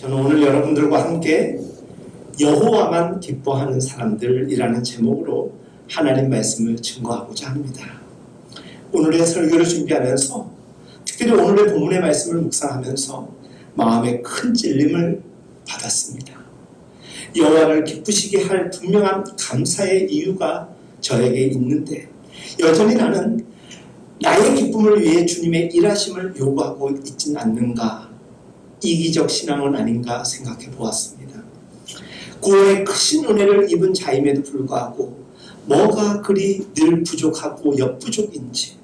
저는 오늘 여러분들과 함께 여호와만 기뻐하는 사람들이라는 제목으로 하나님 말씀을 증거하고자 합니다. 오늘의 설교를 준비하면서 특별히 오늘의 본문의 말씀을 묵상하면서 마음에 큰 찔림을 받았습니다. 여호와를 기쁘시게 할 분명한 감사의 이유가 저에게 있는데 여전히 나는 나의 기쁨을 위해 주님의 일하심을 요구하고 있진 않는가, 이기적 신앙은 아닌가 생각해 보았습니다. 구원의 크신 은혜를 입은 자임에도 불구하고 뭐가 그리 늘 부족하고 역부족인지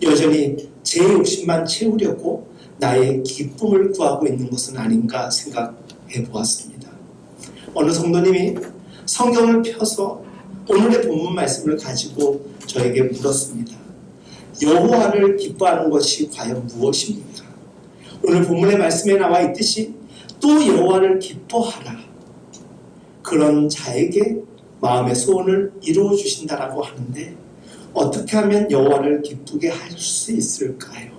여전히 제 욕심만 채우려고 나의 기쁨을 구하고 있는 것은 아닌가 생각해 보았습니다. 어느 성도님이 성경을 펴서 오늘의 본문 말씀을 가지고 저에게 물었습니다. 여호와를 기뻐하는 것이 과연 무엇입니까? 오늘 본문의 말씀에 나와 있듯이 또 여호와를 기뻐하라. 그런 자에게 마음의 소원을 이루어 주신다라고 하는데 어떻게 하면 여호와를 기쁘게 할 수 있을까요?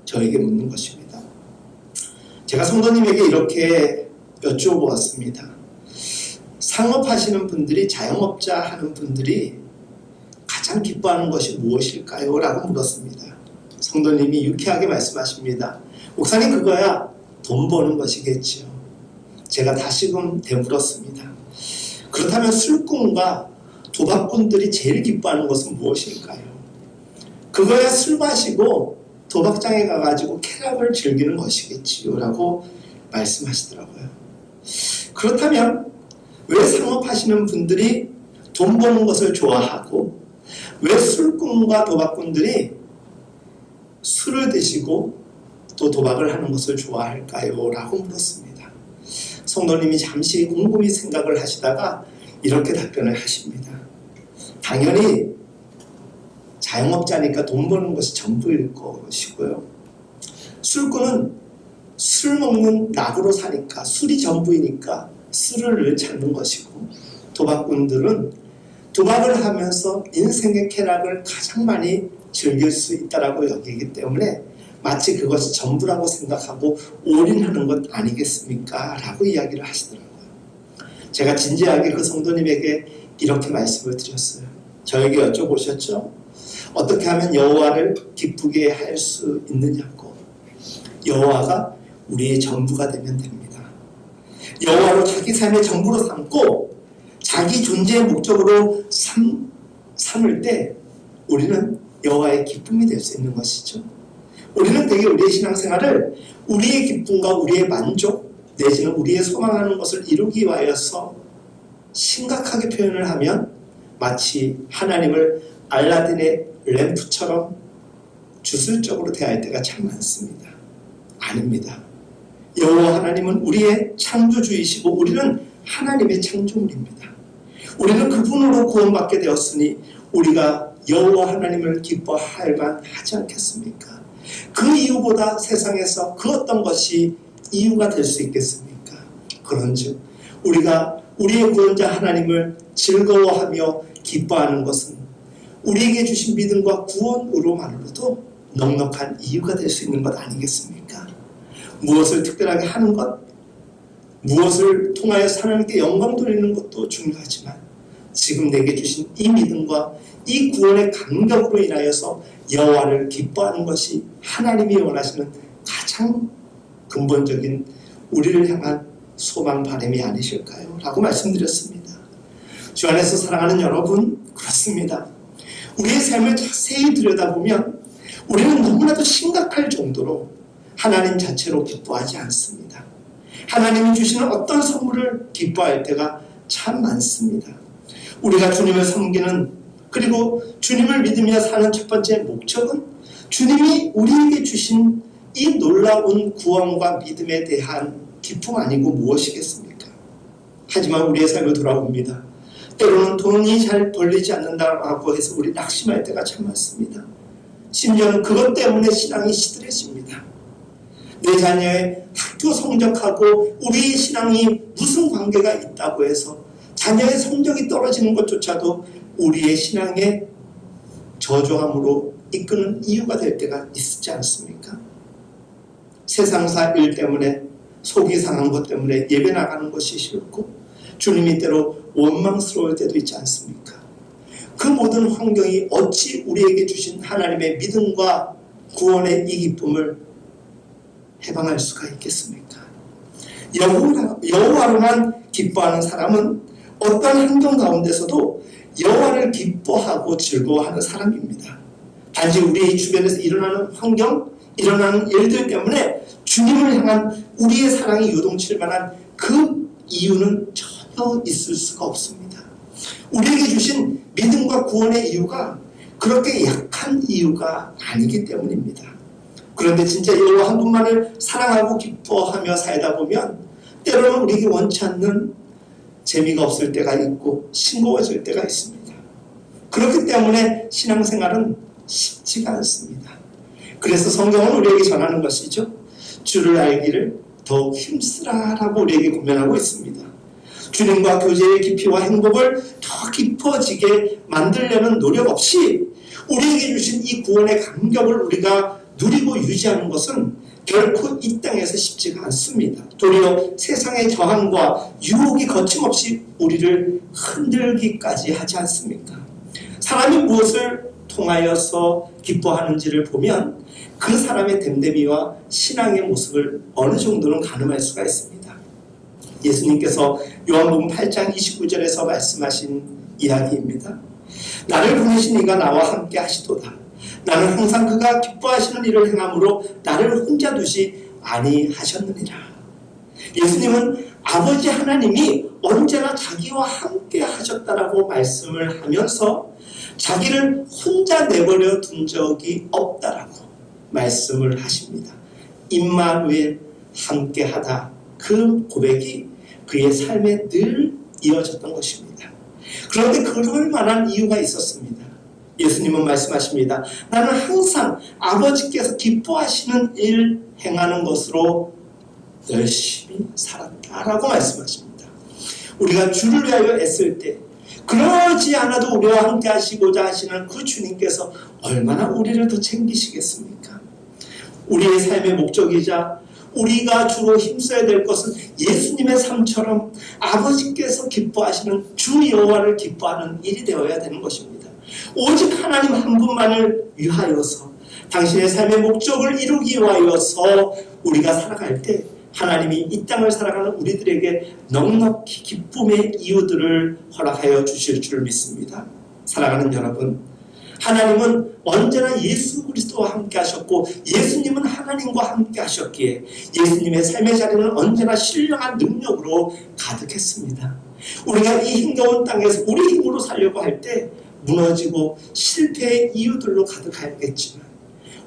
저에게 묻는 것입니다. 제가 성도님에게 이렇게 여쭈어보았습니다. 상업하시는 분들이, 자영업자 하는 분들이 가장 기뻐하는 것이 무엇일까요? 라고 물었습니다. 성도님이 유쾌하게 말씀하십니다. 목사님, 그거야 돈 버는 것이겠지요. 제가 다시금 되물었습니다. 그렇다면 술꾼과 도박꾼들이 제일 기뻐하는 것은 무엇일까요? 그거야 술 마시고 도박장에 가가지고 쾌락을 즐기는 것이겠지요. 라고 말씀하시더라고요. 그렇다면 왜 상업하시는 분들이 돈 버는 것을 좋아하고 왜 술꾼과 도박꾼들이 술을 드시고 또 도박을 하는 것을 좋아할까요? 라고 물었습니다. 성도님이 잠시 곰곰이 생각을 하시다가 이렇게 답변을 하십니다. 당연히 자영업자니까 돈 버는 것이 전부일 것이고요. 술꾼은 술 먹는 낙으로 사니까 술이 전부이니까 술을 찾는 것이고, 도박꾼들은 도박을 하면서 인생의 쾌락을 가장 많이 즐길 수 있다라고 여기기 때문에 마치 그것이 전부라고 생각하고 올인하는 것 아니겠습니까? 라고 이야기를 하시더라고요. 제가 진지하게 그 성도님에게 이렇게 말씀을 드렸어요. 저에게 여쭤보셨죠? 어떻게 하면 여호와를 기쁘게 할 수 있느냐고. 여호와가 우리의 전부가 되면 됩니다. 여호와로 자기 삶의 전부로 삼고 자기 존재의 목적으로 삼을 때 우리는 여호와의 기쁨이 될 수 있는 것이죠. 우리는 되게 우리의 신앙생활을 우리의 기쁨과 우리의 만족 내지는 우리의 소망하는 것을 이루기 위하여서 심각하게 표현을 하면 마치 하나님을 알라딘의 램프처럼 주술적으로 대할 때가 참 많습니다. 아닙니다. 여호와 하나님은 우리의 창조주이시고 우리는 하나님의 창조물입니다. 우리는 그분으로 구원받게 되었으니 우리가 여호와 하나님을 기뻐할 만하지 않겠습니까? 그 이유보다 세상에서 그 어떤 것이 이유가 될 수 있겠습니까? 그런즉 우리가 우리의 구원자 하나님을 즐거워하며 기뻐하는 것은 우리에게 주신 믿음과 구원으로만으로도 넉넉한 이유가 될 수 있는 것 아니겠습니까? 무엇을 특별하게 하는 것, 무엇을 통하여 하나님께 영광 돌리는 것도 중요하지만 지금 내게 주신 이 믿음과 이 구원의 감격으로 인하여서 여호와를 기뻐하는 것이 하나님이 원하시는 가장 근본적인 우리를 향한 소망 바람이 아니실까요? 라고 말씀드렸습니다. 주 안에서 사랑하는 여러분, 그렇습니다. 우리의 삶을 자세히 들여다보면 우리는 너무나도 심각할 정도로 하나님 자체로 기뻐하지 않습니다. 하나님이 주시는 어떤 선물을 기뻐할 때가 참 많습니다. 우리가 주님을 섬기는 그리고 주님을 믿으며 사는 첫 번째 목적은 주님이 우리에게 주신 이 놀라운 구원과 믿음에 대한 기쁨 아니고 무엇이겠습니까? 하지만 우리의 삶을 돌아봅니다. 때로는 돈이 잘 벌리지 않는다고 해서 우리 낙심할 때가 참 많습니다. 심지어는 그것 때문에 신앙이 시들해집니다. 내 자녀의 학교 성적하고 우리의 신앙이 무슨 관계가 있다고 해서 자녀의 성적이 떨어지는 것조차도 우리의 신앙의 저조함으로 이끄는 이유가 될 때가 있지 않습니까? 세상사 일 때문에 속이 상한 것 때문에 예배 나가는 것이 싫고 주님이 때로 원망스러울 때도 있지 않습니까? 그 모든 환경이 어찌 우리에게 주신 하나님의 믿음과 구원의 이 기쁨을 해방할 수가 있겠습니까? 여호와로만 기뻐하는 사람은 어떤 환경 가운데서도 여호와를 기뻐하고 즐거워하는 사람입니다. 단지 우리 주변에서 일어나는 환경, 일어나는 일들 때문에 주님을 향한 우리의 사랑이 요동칠 만한 그 이유는 전혀 있을 수가 없습니다. 우리에게 주신 믿음과 구원의 이유가 그렇게 약한 이유가 아니기 때문입니다. 그런데 진짜 여호와 한 분만을 사랑하고 기뻐하며 살다 보면 때로는 우리에게 원치 않는 재미가 없을 때가 있고 싱거워질 때가 있습니다. 그렇기 때문에 신앙생활은 쉽지가 않습니다. 그래서 성경은 우리에게 전하는 것이죠. 주를 알기를 더욱 힘쓰라라고 우리에게 고면하고 있습니다. 주님과 교제의 깊이와 행복을 더 깊어지게 만들려는 노력 없이 우리에게 주신 이 구원의 감격을 우리가 누리고 유지하는 것은 결코 이 땅에서 쉽지가 않습니다. 도리어 세상의 저항과 유혹이 거침없이 우리를 흔들기까지 하지 않습니까? 사람이 무엇을 통하여서 기뻐하는지를 보면 그 사람의 됨됨이와 신앙의 모습을 어느 정도는 가늠할 수가 있습니다. 예수님께서 요한복음 8장 29절에서 말씀하신 이야기입니다. 나를 보내신 이가 나와 함께 하시도다. 나는 항상 그가 기뻐하시는 일을 행함으로 나를 혼자 두시 아니하셨느니라. 예수님은 아버지 하나님이 언제나 자기와 함께 하셨다라고 말씀을 하면서 자기를 혼자 내버려 둔 적이 없다라고 말씀을 하십니다. 임마누엘 함께 하다, 그 고백이 그의 삶에 늘 이어졌던 것입니다. 그런데 그럴 만한 이유가 있었습니다. 예수님은 말씀하십니다. 나는 항상 아버지께서 기뻐하시는 일 행하는 것으로 열심히 살았다라고 말씀하십니다. 우리가 주를 위하여 애쓸 때 그러지 않아도 우리와 함께 하시고자 하시는 그 주님께서 얼마나 우리를 더 챙기시겠습니까? 우리의 삶의 목적이자 우리가 주로 힘써야 될 것은 예수님의 삶처럼 아버지께서 기뻐하시는 주 여호와를 기뻐하는 일이 되어야 되는 것입니다. 오직 하나님 한 분만을 위하여서 당신의 삶의 목적을 이루기 위하여서 우리가 살아갈 때 하나님이 이 땅을 살아가는 우리들에게 넉넉히 기쁨의 이유들을 허락하여 주실 줄 믿습니다. 사랑하는 여러분, 하나님은 언제나 예수 그리스도와 함께 하셨고 예수님은 하나님과 함께 하셨기에 예수님의 삶의 자리는 언제나 신령한 능력으로 가득했습니다. 우리가 이 힘겨운 땅에서 우리 힘으로 살려고 할 때 무너지고 실패의 이유들로 가득하겠지만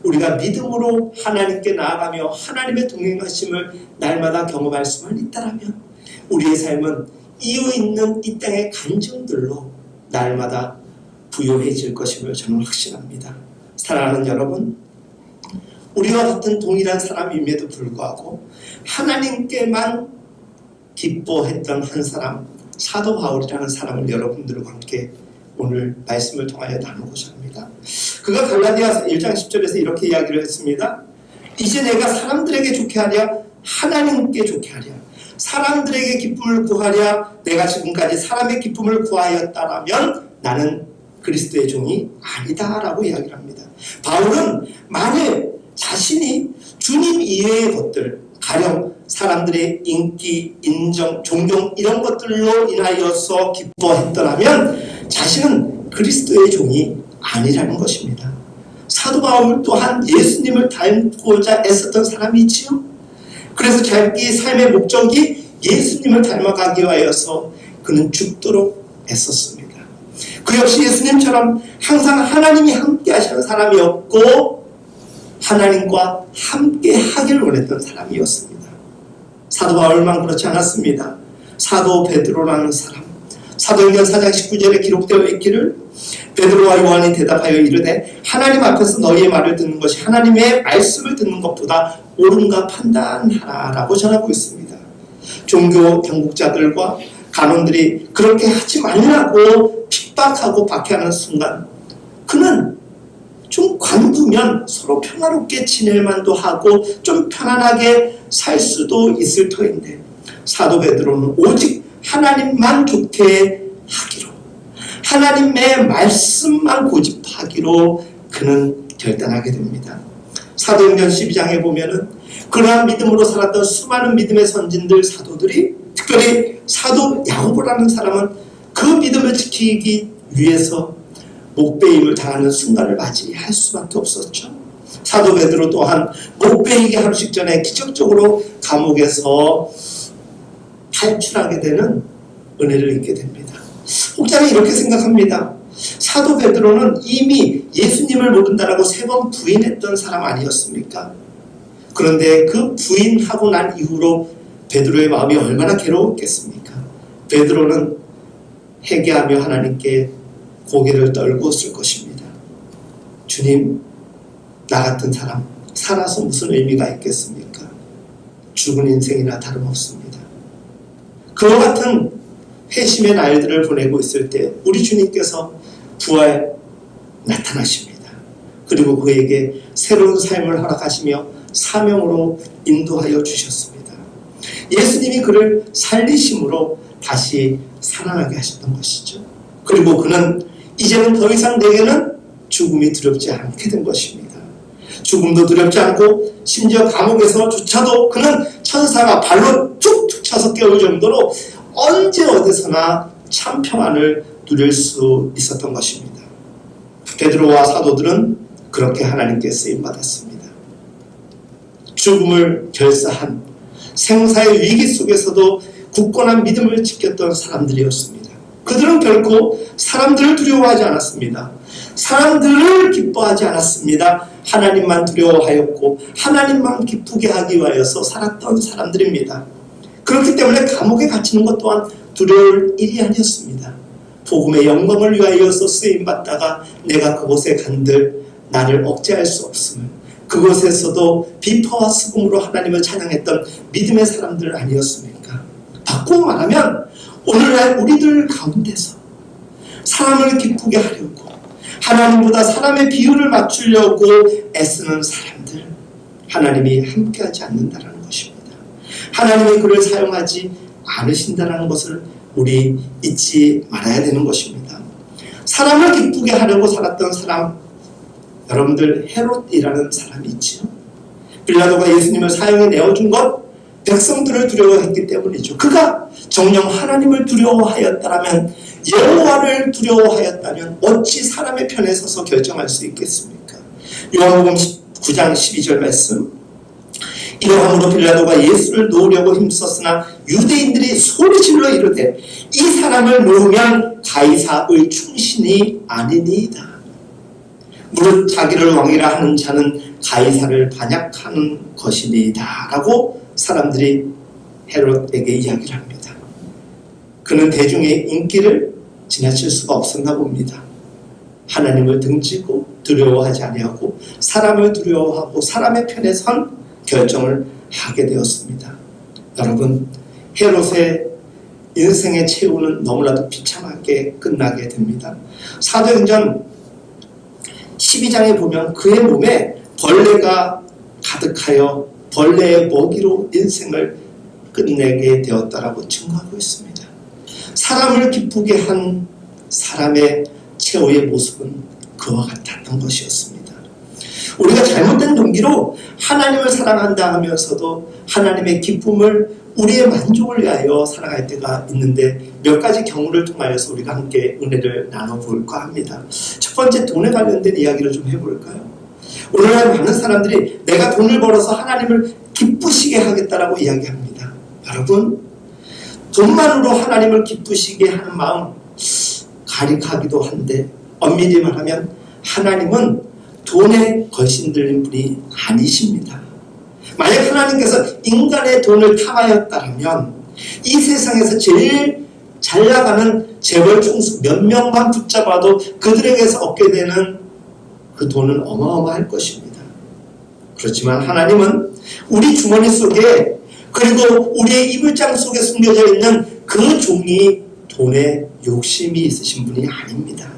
우리가 믿음으로 하나님께 나아가며 하나님의 동행하심을 날마다 경험할 수만 있다면 우리의 삶은 이유 있는 이 땅의 간증들로 날마다 부요해질 것임을 저는 확신합니다. 사랑하는 여러분, 우리와 같은 동일한 사람임에도 불구하고 하나님께만 기뻐했던 한 사람, 사도 바울이라는 사람을 여러분들과 함께 오늘 말씀을 통하여 나누고자 합니다. 그가 갈라디아서 1장 10절에서 이렇게 이야기를 했습니다. 이제 내가 사람들에게 좋게 하랴 하나님께 좋게 하랴 사람들에게 기쁨을 구하랴 내가 지금까지 사람의 기쁨을 구하였다라면 나는 그리스도의 종이 아니다 라고 이야기를 합니다. 바울은 만일 자신이 주님 이외의 것들, 가령 사람들의 인기, 인정, 존경 이런 것들로 인하여서 기뻐했더라면 자신은 그리스도의 종이 아니라는 것입니다. 사도 바울 또한 예수님을 닮고자 애썼던 사람이지요. 그래서 자기 삶의 목적이 예수님을 닮아가기 위하여서 그는 죽도록 애썼습니다. 그 역시 예수님처럼 항상 하나님이 함께 하시는 사람이었고 하나님과 함께 하길 원했던 사람이었습니다. 사도 바울만 그렇지 않았습니다. 사도 베드로라는 사람, 사도행전 4장 19절에 기록되어 있기를 베드로와 요한이 대답하여 이르되 하나님 앞에서 너희의 말을 듣는 것이 하나님의 말씀을 듣는 것보다 옳은가 판단하라라고 전하고 있습니다. 종교 당국자들과 간원들이 그렇게 하지 말라고 핍박하고 박해하는 순간 그는 좀 관두며 기쁘면 서로 평화롭게 지낼 만도 하고 좀 편안하게 살 수도 있을 터인데 사도 베드로는 오직 하나님만 좋게 하기로, 하나님의 말씀만 고집하기로 그는 결단하게 됩니다. 사도행전 12장에 보면은 그러한 믿음으로 살았던 수많은 믿음의 선진들, 사도들이, 특별히 사도 야고보라는 사람은 그 믿음을 지키기 위해서 목베임을 당하는 순간을 맞이할 수밖에 없었죠. 사도 베드로 또한 목베이기 하루씩 전에 기적적으로 감옥에서 탈출하게 되는 은혜를 입게 됩니다. 혹자는 이렇게 생각합니다. 사도 베드로는 이미 예수님을 모른다라고 3번 부인했던 사람 아니었습니까? 그런데 그 부인하고 난 이후로 베드로의 마음이 얼마나 괴로웠겠습니까? 베드로는 회개하며 하나님께 고개를 떨고 쓸 것입니다. 주님, 나 같은 사람 살아서 무슨 의미가 있겠습니까? 죽은 인생이나 다름없습니다. 그와 같은 회심의 날들을 보내고 있을 때 우리 주님께서 부활 나타나십니다. 그리고 그에게 새로운 삶을 허락하시며 사명으로 인도하여 주셨습니다. 예수님이 그를 살리심으로 다시 살아나게 하셨던 것이죠. 그리고 그는 이제는 더 이상 내게는 죽음이 두렵지 않게 된 것입니다. 죽음도 두렵지 않고 심지어 감옥에서조차도 그는 천사가 발로 툭툭 쳐서 깨울 정도로 언제 어디서나 참 평안을 누릴 수 있었던 것입니다. 베드로와 사도들은 그렇게 하나님께 쓰임받았습니다. 죽음을 결사한 생사의 위기 속에서도 굳건한 믿음을 지켰던 사람들이었습니다. 그들은 결코 사람들을 두려워하지 않았습니다. 사람들을 기뻐하지 않았습니다. 하나님만 두려워하였고 하나님만 기쁘게 하기 위하여서 살았던 사람들입니다. 그렇기 때문에 감옥에 갇히는 것 또한 두려울 일이 아니었습니다. 복음의 영광을 위하여서 쓰임받다가 내가 그곳에 간들 나를 억제할 수 없음을, 그곳에서도 비파와 수금으로 하나님을 찬양했던 믿음의 사람들 아니었습니까? 바꾸고 말하면 오늘날 우리들 가운데서 사람을 기쁘게 하려고 하나님보다 사람의 비율을 맞추려고 애쓰는 사람들, 하나님이 함께하지 않는다는 것입니다. 하나님이 그를 사용하지 않으신다는 것을 우리 잊지 말아야 되는 것입니다. 사람을 기쁘게 하려고 살았던 사람, 여러분들 헤롯이라는 사람이 있지요. 빌라도가 예수님을 사형에 내어준 것 백성들을 두려워했기 때문이죠. 그가 정녕 하나님을 두려워하였다면, 여호와를 두려워하였다면 어찌 사람의 편에 서서 결정할 수 있겠습니까? 요한복음 9장 12절 말씀, 이러함으로 빌라도가 예수를 놓으려고 힘썼으나 유대인들이 소리질러 이르되 이 사람을 놓으면 가이사의 충신이 아니니이다. 무릇 자기를 왕이라 하는 자는 가이사를 반역하는 것이니이다 라고 사람들이 헤롯에게 이야기를 합니다. 그는 대중의 인기를 지나칠 수가 없었나 봅니다. 하나님을 등지고 두려워하지 아니하고 사람을 두려워하고 사람의 편에 선 결정을 하게 되었습니다. 여러분, 헤롯의 인생의 최후는 너무나도 비참하게 끝나게 됩니다. 사도행전 12장에 보면 그의 몸에 벌레가 가득하여 벌레의 먹이로 인생을 끝내게 되었다라고 증거하고 있습니다. 사람을 기쁘게 한 사람의 최후의 모습은 그와 같았던 것이었습니다. 우리가 잘못된 동기로 하나님을 사랑한다 하면서도 하나님의 기쁨을 우리의 만족을 위하여 살아갈 때가 있는데 몇 가지 경우를 통하여서 우리가 함께 은혜를 나눠볼까 합니다. 첫 번째, 돈에 관련된 이야기를 좀 해볼까요? 오늘날 많은 사람들이 내가 돈을 벌어서 하나님을 기쁘시게 하겠다라고 이야기합니다. 여러분, 돈만으로 하나님을 기쁘시게 하는 마음 가릭하기도 한데 엄밀히 말하면 하나님은 돈에 걸신들린 분이 아니십니다. 만약 하나님께서 인간의 돈을 탐하였다면 이 세상에서 제일 잘 나가는 재벌 총수 몇 명만 붙잡아도 그들에게서 얻게 되는 그 돈은 어마어마할 것입니다. 그렇지만 하나님은 우리 주머니 속에, 그리고 우리의 이불장 속에 숨겨져 있는 그 종이 돈에 욕심이 있으신 분이 아닙니다.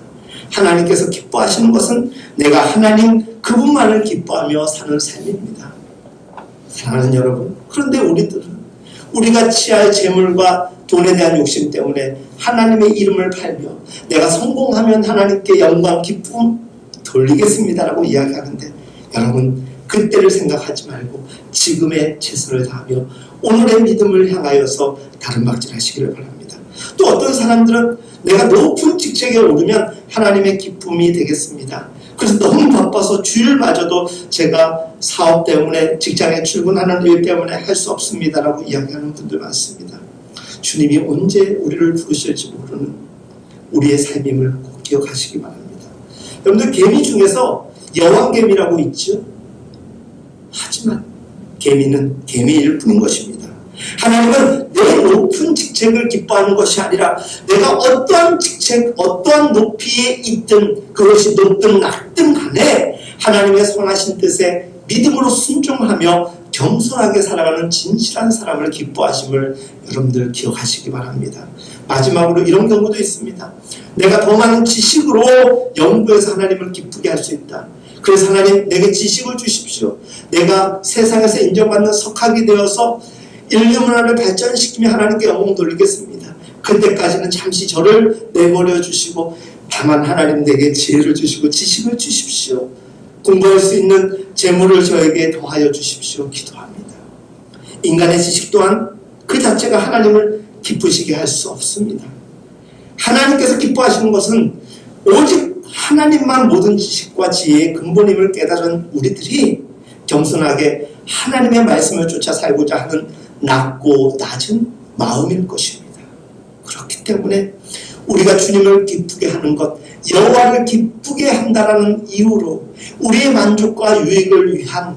하나님께서 기뻐하시는 것은 내가 하나님 그분만을 기뻐하며 사는 삶입니다. 사랑하는 여러분, 그런데 우리가 취할 재물과 돈에 대한 욕심 때문에 하나님의 이름을 팔며 내가 성공하면 하나님께 영광, 기쁨 돌리겠습니다라고 이야기하는데, 여러분 그때를 생각하지 말고 지금의 최선을 다하며 오늘의 믿음을 향하여서 다름박질 하시기를 바랍니다. 또 어떤 사람들은 내가 높은 직책에 오르면 하나님의 기쁨이 되겠습니다. 그래서 너무 바빠서 주일마저도 제가 사업 때문에 직장에 출근하는 일 때문에 할 수 없습니다라고 이야기하는 분들 많습니다. 주님이 언제 우리를 부르실지 모르는 우리의 삶임을 꼭 기억하시기 바랍니다. 여러분들, 개미 중에서 여왕개미라고 있죠. 하지만 개미는 개미일 뿐인 것입니다. 하나님은 내 높은 직책을 기뻐하는 것이 아니라 내가 어떠한 직책, 어떠한 높이에 있든 그것이 높든 낮든 간에 하나님의 선하신 뜻에 믿음으로 순종하며 겸손하게 살아가는 진실한 사람을 기뻐하심을 여러분들 기억하시기 바랍니다. 마지막으로 이런 경우도 있습니다. 내가 더 많은 지식으로 연구해서 하나님을 기쁘게 할 수 있다. 그래서 하나님 내게 지식을 주십시오. 내가 세상에서 인정받는 석학이 되어서 인류 문화를 발전시키며 하나님께 영광 돌리겠습니다. 그때까지는 잠시 저를 내버려 주시고 다만 하나님 내게 지혜를 주시고 지식을 주십시오. 공부할 수 있는 재물을 저에게 더하여 주십시오. 기도합니다. 인간의 지식 또한 그 자체가 하나님을 기쁘시게 할 수 없습니다. 하나님께서 기뻐하시는 것은 오직 하나님만 모든 지식과 지혜의 근본임을 깨달은 우리들이 겸손하게 하나님의 말씀을 쫓아 살고자 하는 낮고 낮은 마음일 것입니다. 그렇기 때문에 우리가 주님을 기쁘게 하는 것, 여호와를 기쁘게 한다라는 이유로 우리의 만족과 유익을 위한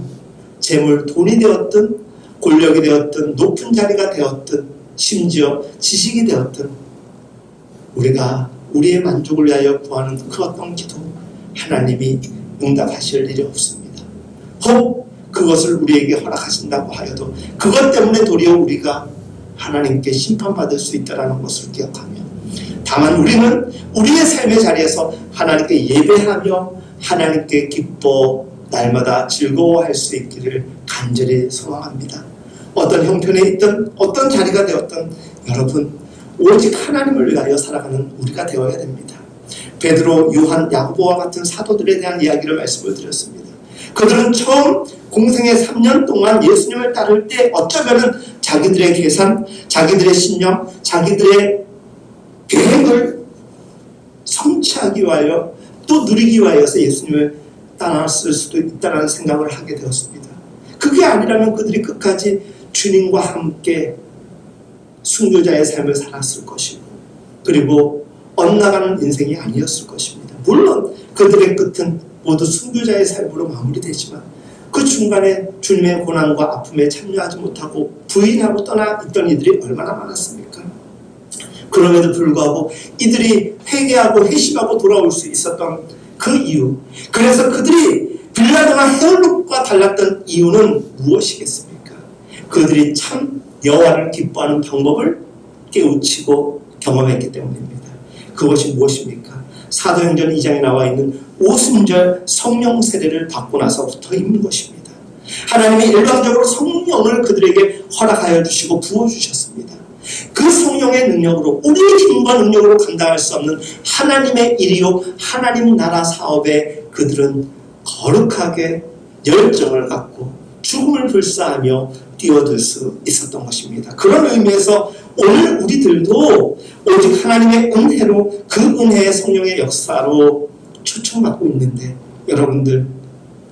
재물, 돈이 되었든 권력이 되었든 높은 자리가 되었든 심지어 지식이 되었든 우리가 우리의 만족을 위하여 구하는 그 어떤 기도 하나님이 응답하실 일이 없습니다. 혹 그것을 우리에게 허락하신다고 하여도 그것 때문에 도리어 우리가 하나님께 심판받을 수 있다는 것을 기억하며 다만 우리는 우리의 삶의 자리에서 하나님께 예배하며 하나님께 기뻐 날마다 즐거워할 수 있기를 간절히 소망합니다. 어떤 형편에 있든 어떤 자리가 되었든 여러분 오직 하나님을 위하여 살아가는 우리가 되어야 됩니다. 베드로, 요한, 야고보와 같은 사도들에 대한 이야기를 말씀을 드렸습니다. 그들은 처음 공생의 3년 동안 예수님을 따를 때 어쩌면은 자기들의 계산, 자기들의 신념, 자기들의 계획을 성취하기 위하여 또 누리기 위하여서 예수님을 따랐을 수도 있다는 생각을 하게 되었습니다. 그게 아니라면 그들이 끝까지 주님과 함께 순교자의 삶을 살았을 것이고 그리고 엇나가는 인생이 아니었을 것입니다. 물론 그들의 끝은 모두 순교자의 삶으로 마무리되지만 그 중간에 주님의 고난과 아픔에 참여하지 못하고 부인하고 떠나 있던 이들이 얼마나 많았습니까? 그럼에도 불구하고 이들이 회개하고 회심하고 돌아올 수 있었던 그 이유, 그래서 그들이 빌라도나 헤롯과 달랐던 이유는 무엇이겠습니까? 그들이 참 여호와를 기뻐하는 방법을 깨우치고 경험했기 때문입니다. 그것이 무엇입니까? 사도행전 2장에 나와 있는 오순절 성령 세례를 받고 나서부터인 것입니다. 하나님이 일방적으로 성령을 그들에게 허락하여 주시고 부어주셨습니다. 그 성령의 능력으로 우리의 힘과 능력으로 감당할 수 없는 하나님의 일이요 하나님 나라 사업에 그들은 거룩하게 열정을 갖고 죽음을 불사하며 뛰어들 수 있었던 것입니다. 그런 의미에서 오늘 우리들도 오직 하나님의 은혜로 그 은혜의 성령의 역사로 초청받고 있는데 여러분들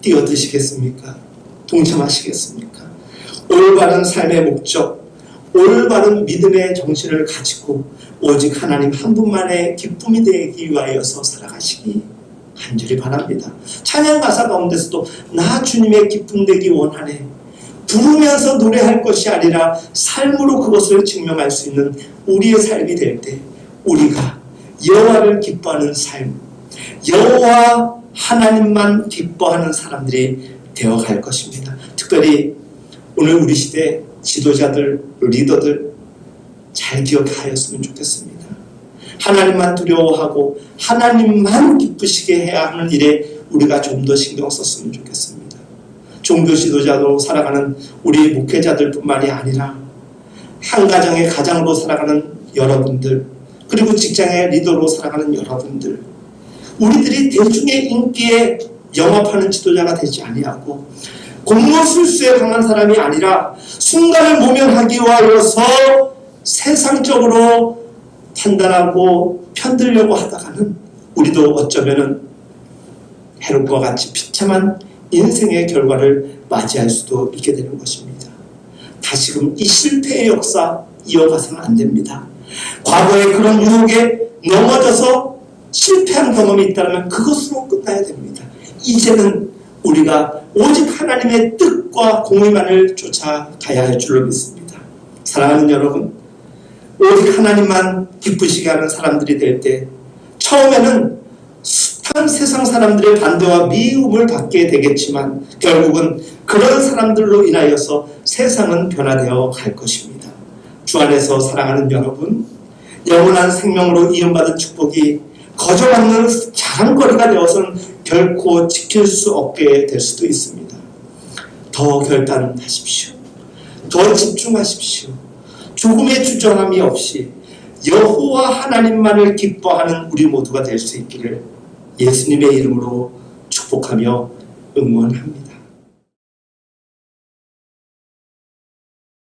뛰어드시겠습니까? 동참하시겠습니까? 올바른 삶의 목적, 올바른 믿음의 정신을 가지고 오직 하나님 한 분만의 기쁨이 되기 위하여서 살아가시기 간절히 바랍니다. 찬양 가사 가운데서도 나 주님의 기쁨 되기 원하네. 부르면서 노래할 것이 아니라 삶으로 그것을 증명할 수 있는 우리의 삶이 될 때 우리가 여호와를 기뻐하는 삶, 여호와 하나님만 기뻐하는 사람들이 되어갈 것입니다. 특별히 오늘 우리 시대 지도자들, 리더들 잘 기억하였으면 좋겠습니다. 하나님만 두려워하고 하나님만 기쁘시게 해야 하는 일에 우리가 좀 더 신경 썼으면 좋겠습니다. 종교 지도자로 살아가는 우리 목회자들뿐만이 아니라 한 가정의 가장으로 살아가는 여러분들, 그리고 직장의 리더로 살아가는 여러분들, 우리들이 대중의 인기에 영합하는 지도자가 되지 아니하고 공로술수에 강한 사람이 아니라 순간을 모면하기 위하여서 세상적으로 판단하고 편들려고 하다가는 우리도 어쩌면은 해롭과 같이 비참한 인생의 결과를 맞이할 수도 있게 되는 것입니다. 다시금 이 실패의 역사 이어가서는 안 됩니다. 과거에 그런 유혹에 넘어져서 실패한 경험이 있다면 그것으로 끝나야 됩니다. 이제는 우리가 오직 하나님의 뜻과 공의만을 쫓아가야 할 줄로 믿습니다. 사랑하는 여러분, 오직 하나님만 기쁘시게 하는 사람들이 될 때 처음에는 숱한 세상 사람들의 반대와 미움을 받게 되겠지만 결국은 그런 사람들로 인하여서 세상은 변화되어 갈 것입니다. 주 안에서 사랑하는 여러분, 영원한 생명으로 이음받은 축복이 거저먹는 자랑거리가 되어서는 결코 지킬 수 없게 될 수도 있습니다. 더 결단하십시오. 더 집중하십시오. 조금의 주저함이 없이 여호와 하나님만을 기뻐하는 우리 모두가 될 수 있기를 예수님의 이름으로 축복하며 응원합니다.